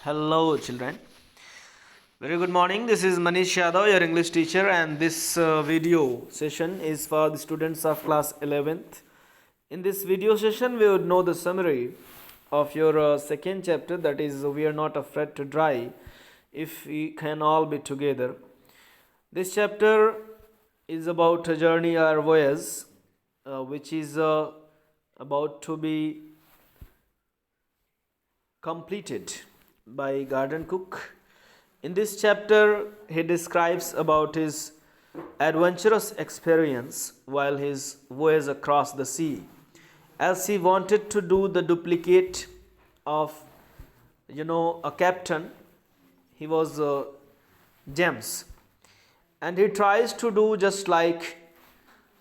Hello, children. Very good morning. This is Manish Yadav, your English teacher, and this video session is for the students of class 11th. In this video session, we would know the summary of your second chapter, that is, We Are Not Afraid to Try If We Can All Be Together. This chapter is about a journey or voyage, which is about to be completed by Gordon Cook. In this chapter, he describes about his adventurous experience while his voyage across the sea, as he wanted to do the duplicate of a captain. He was James, and he tries to do just like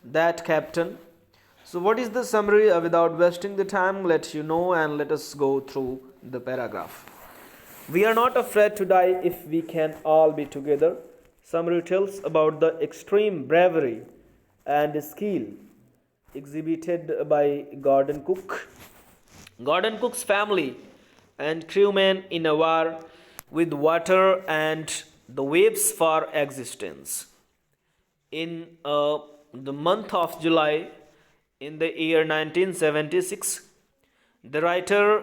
that captain. So what is the summary? Without wasting the time, let you know, and let us go through the paragraph. We are not afraid to die if we can all be together. Summary tells about the extreme bravery and skill exhibited by Gordon Cook. Gordon Cook's family and crewmen in a war with water and the waves for existence. In the month of July in the year 1976, the writer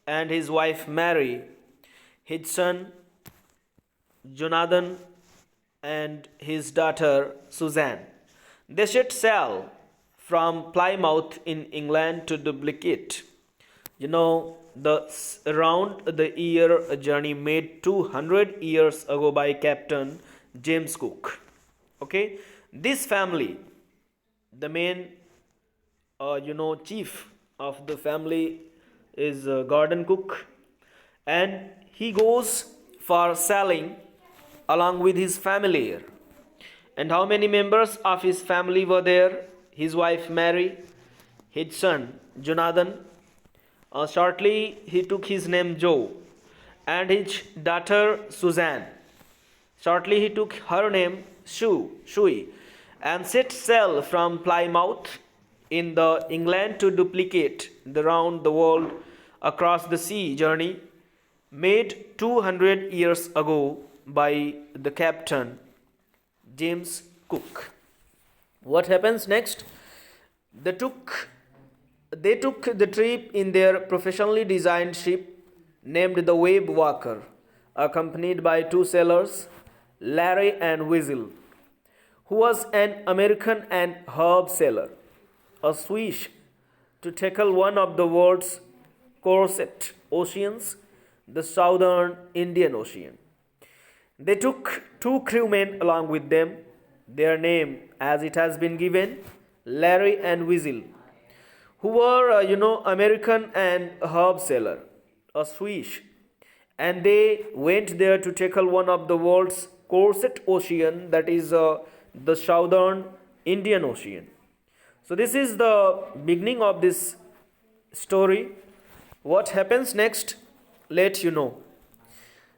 and his wife Mary, his son Jonathan, and his daughter Suzanne, they set sail from Plymouth in England to duplicate. Around the year journey made 200 years ago by Captain James Cook. Okay, this family, the main chief of the family is Gordon Cook, and he goes for sailing along with his family here. And how many members of his family were there? His wife Mary, his son Jonathan, shortly he took his name Joe, and his daughter Suzanne, shortly he took her name Shui, and set sail from Plymouth in the England to duplicate the round the world across the sea journey made 200 years ago by the captain James Cook. What happens next? They took the trip in their professionally designed ship named the Wave Walker, accompanied by two sailors, Larry and Weasel, who was an American and herb sailor, a Swiss, to tackle one of the world's coarsest oceans, the southern Indian Ocean. They took two crewmen along with them, their name as it has been given, Larry and Weasel, who were American and herb sailor, a Swiss, and they went there to tackle one of the world's coarsest ocean, that is the southern Indian Ocean. So this is the beginning of this story. What happens next? Let you know.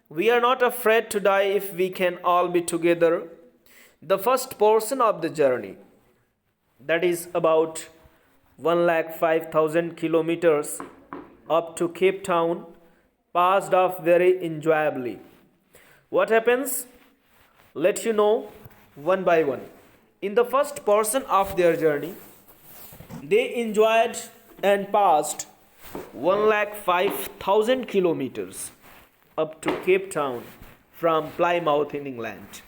We are not afraid to die if we can all be together. The first portion of the journey, that is about 105,000 kilometers up to Cape Town, passed off very enjoyably. What happens? Let you know one by one. In the first portion of their journey, they enjoyed and passed 105,000 kilometers up to Cape Town from Plymouth in England.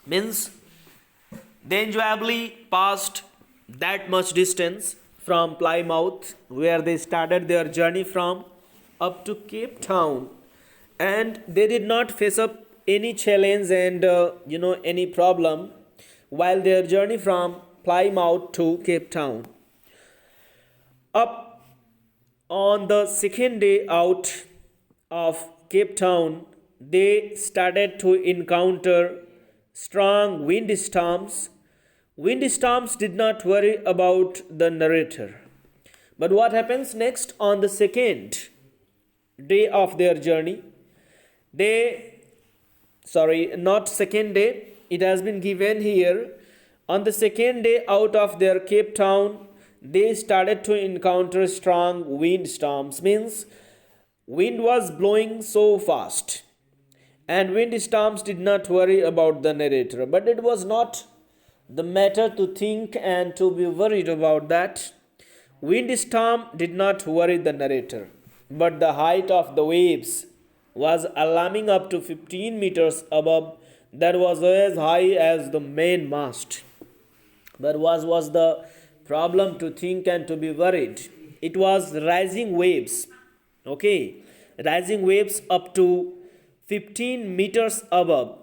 Means they enjoyably passed that much distance from Plymouth, where they started their journey from, up to Cape Town, and they did not face up any challenge and any problem while their journey from Plymouth to Cape Town. Up on the second day out of Cape Town, they started to encounter strong windstorms. Windstorms did not worry about the narrator. But what happens next on the second day of their journey? Not second day, it has been given here. On the second day out of their Cape Town, they started to encounter strong windstorms. Means Wind was blowing so fast, and windstorms did not worry about the narrator. But it was not the matter to think and to be worried about that. Windstorm did not worry the narrator, but the height of the waves was alarming up to 15 meters above, that was as high as the mainmast. But what was the problem to think and to be worried? It was rising waves. Okay, rising waves up to 15 meters above,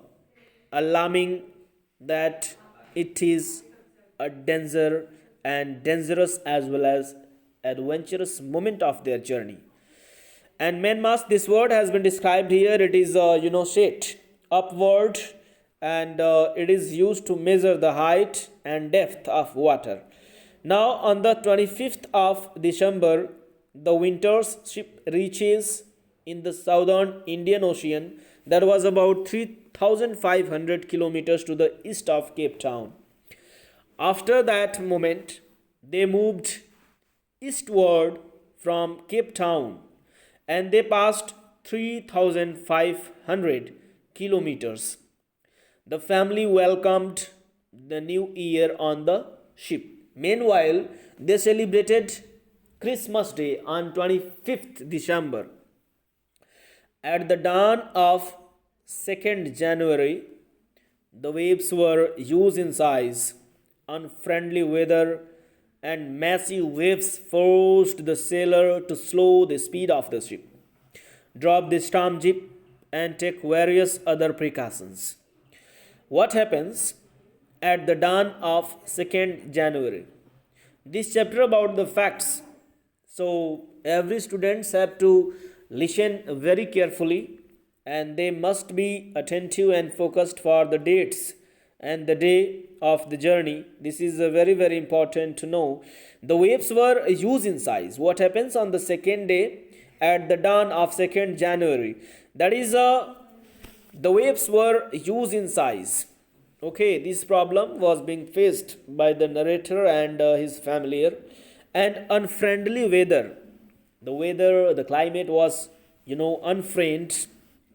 alarming that it is a danger and dangerous as well as adventurous moment of their journey. And mainmast, this word has been described here. It is set upward, and it is used to measure the height and depth of water. Now, on the 25th of December, the winter's ship reaches in the southern Indian Ocean, that was about 3,500 kilometers to the east of Cape Town. After that moment, they moved eastward from Cape Town, and they passed 3,500 kilometers. The family welcomed the new year on the ship. Meanwhile, they celebrated Christmas Day on 25th December. At the dawn of 2nd January, the waves were huge in size. Unfriendly weather and massive waves forced the sailor to slow the speed of the ship, drop the storm jib, and take various other precautions. What happens at the dawn of 2nd January? This chapter about the facts. So every students have to listen very carefully, and they must be attentive and focused for the dates and the day of the journey. This is very very important to know. The waves were huge in size. What happens on the second day at the dawn of 2nd January? That is the waves were huge in size. Okay, this problem was being faced by the narrator and his family. And unfriendly weather. The climate was unfriendly.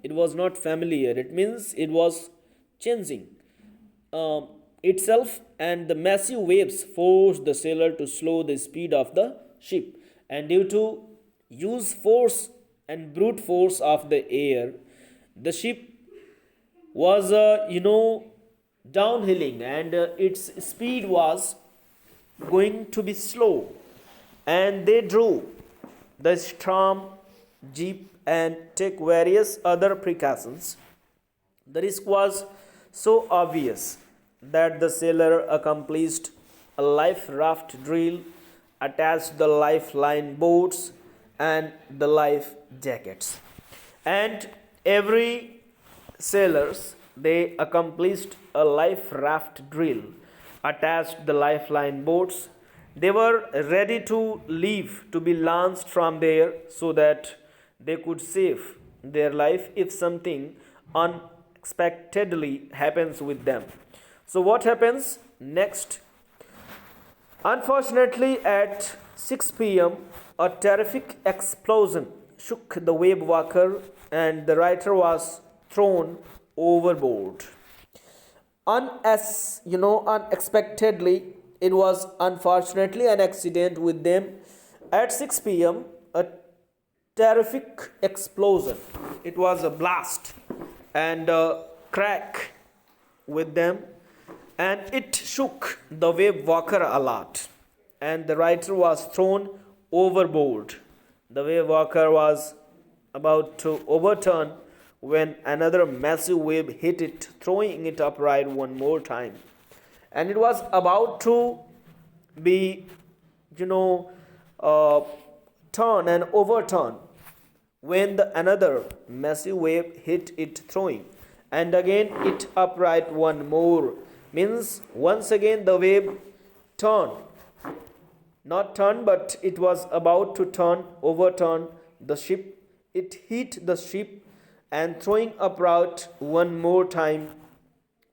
It was not familiar. It means it was changing itself, and the massive waves forced the sailor to slow the speed of the ship. And due to use force and brute force of the air, the ship was downhilling, and its speed was going to be slow, and they drew the storm jeep and take various other precautions. The risk was so obvious that the sailor accomplished a life raft drill, attached the lifeline boats and the life jackets. And every sailors, they accomplished a life raft drill, attached the lifeline boats. They were ready to leave, to be launched from there, so that they could save their life if something unexpectedly happens with them. So what happens next? Unfortunately, at 6 p.m., a terrific explosion shook the wave walker, and the writer was thrown overboard. Unexpectedly, it was unfortunately an accident with them. At 6 p.m., a terrific explosion. It was a blast and a crack with them, and it shook the wave walker a lot, and the writer was thrown overboard. The wave walker was about to overturn when another massive wave hit it, throwing it upright one more time. And it was about to be, turn and overturn when another massive wave hit it, throwing, and again it upright one more. Means once again the wave turned, not turned, but it was about to overturn the ship. It hit the ship and throwing upright one more time.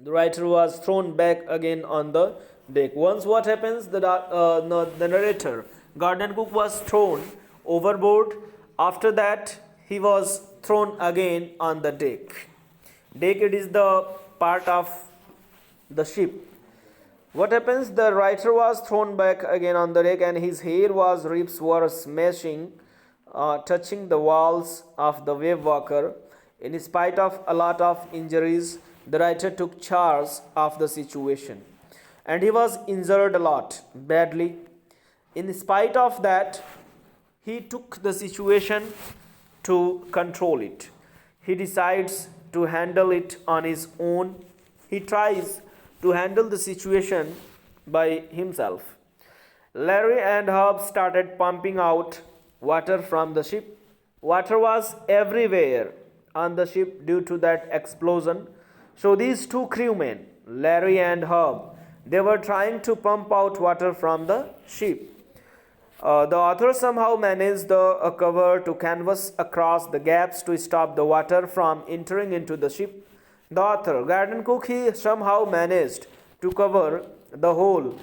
The writer was thrown back again on the deck. Once what happens? The narrator, Gordon Cook, was thrown overboard. After that, he was thrown again on the deck. Deck, it is the part of the ship. What happens? The writer was thrown back again on the deck, and his hair was ribs were smashing, touching the walls of the wave walker. In spite of a lot of injuries, the writer took charge of the situation, and he was injured a lot badly. In spite of that, he took the situation to control it. He decides to handle it on his own. He tries to handle the situation by himself. Larry and Herb started pumping out water from the ship. Water was everywhere on the ship due to that explosion. So these two crewmen, Larry and Herb, they were trying to pump out water from the ship. The author somehow managed the cover to canvas across the gaps to stop the water from entering into the ship. The author, Gordon Cook, he somehow managed to cover the hole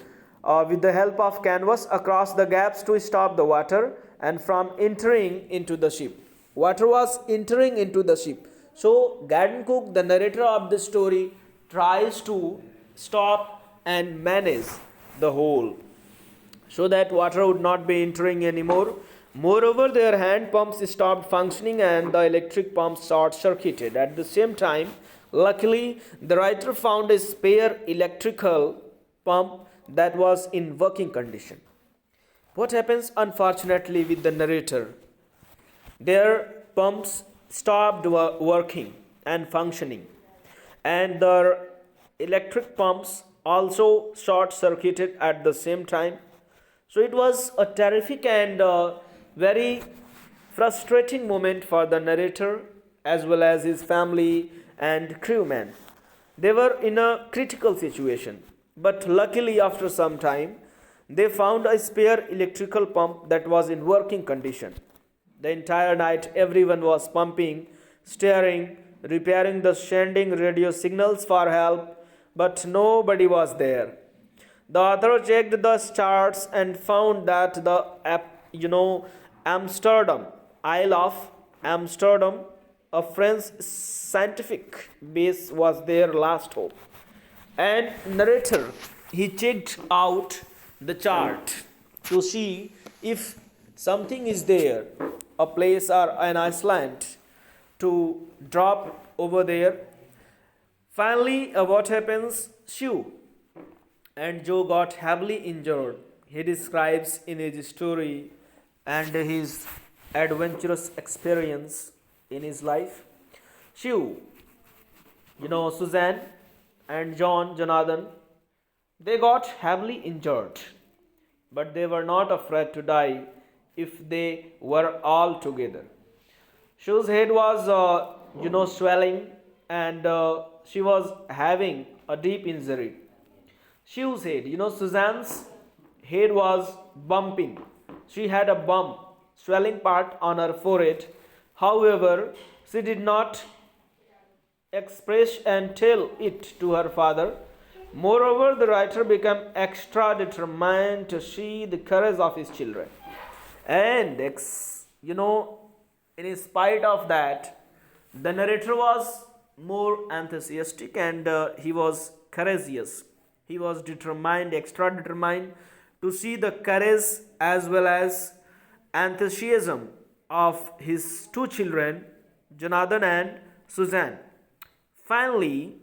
with the help of canvas across the gaps to stop the water and from entering into the ship. Water was entering into the ship. So Gordon Cook, the narrator of the story, tries to stop and manage the hole so that water would not be entering anymore. Moreover, their hand pumps stopped functioning and the electric pumps short circuited. At the same time, luckily, the writer found a spare electrical pump that was in working condition. What happens unfortunately with the narrator? Their pumps stopped working and functioning, and their electric pumps also short circuited at the same time. So it was a terrific and very frustrating moment for the narrator as well as his family and crewmen. They were in a critical situation, but luckily after some time they found a spare electrical pump that was in working condition. The entire night everyone was pumping, steering, repairing the sending radio signals for help, but nobody was there. The author checked the charts and found that the Amsterdam, Isle of Amsterdam, a French scientific base, was their last hope. And narrator, he checked out the chart to see if something is there, a place or an island to drop over there. Finally, what happens? Sue and Joe got heavily injured. He describes in his story and his adventurous experience in his life. Sue, Suzanne and Jonathan, they got heavily injured, but they were not afraid to die if they were all together. Sue's head was, swelling, and she was having a deep injury. Shu's head, Suzanne's head was bumping. She had a bump, swelling part on her forehead. However, she did not express and tell it to her father. Moreover, the writer became extra determined to see the courage of his children. And, in spite of that, the narrator was more enthusiastic and he was courageous. He was determined, extra determined to see the courage as well as enthusiasm of his two children, Jonathan and Suzanne. Finally,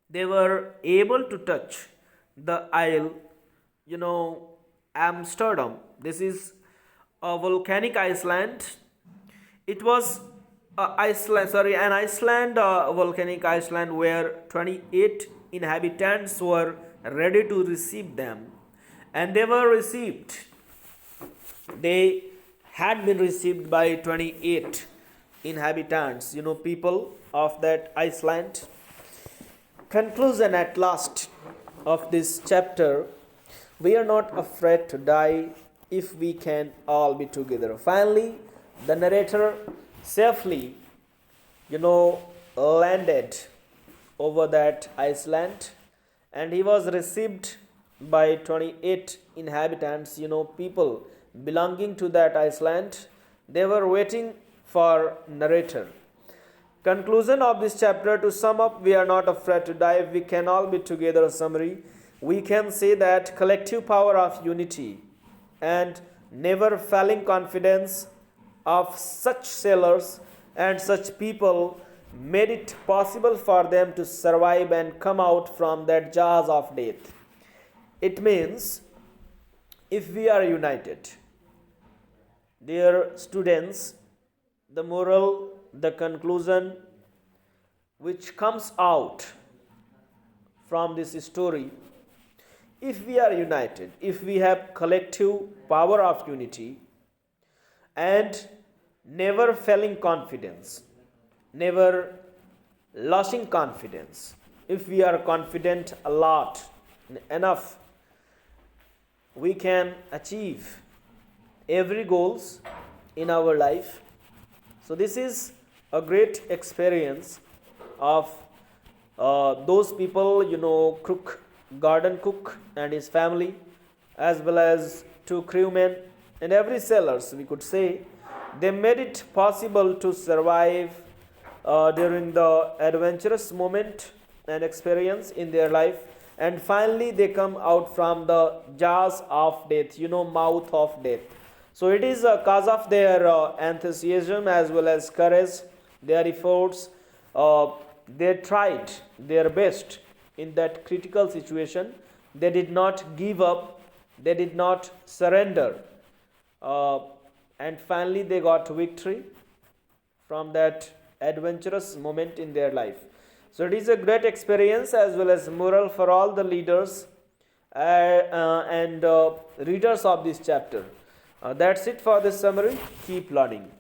they were able to touch the isle, Amsterdam. This is a volcanic island. It was an Iceland, volcanic island where 28 inhabitants were ready to receive them, and they were received. They had been received by 28 inhabitants, people of that Iceland. Conclusion at last of this chapter: we are not afraid to die if we can all be together. Finally, the narrator safely, landed over that Iceland, and he was received by 28 inhabitants, people belonging to that Iceland. They were waiting for narrator. Conclusion of this chapter: to sum up, we are not afraid to die. We can all be together. A summary: we can say that collective power of unity and never failing confidence of such sailors and such people made it possible for them to survive and come out from that jaws of death. It means, if we are united, dear students, the moral, the conclusion which comes out from this story: if we are united, if we have collective power of unity and never failing confidence, never losing confidence, if we are confident a lot, enough, we can achieve every goals in our life. So this is a great experience of those people, cook, garden cook and his family, as well as two crewmen and every sailors, we could say. They made it possible to survive during the adventurous moment and experience in their life, and finally they come out from the jaws of death, mouth of death. So it is cause of their enthusiasm as well as courage, their efforts. They tried their best in that critical situation. They did not give up, they did not surrender, and finally they got victory from that adventurous moment in their life. So it is a great experience as well as moral for all the leaders and readers of this chapter. That's it for this summary. Keep learning.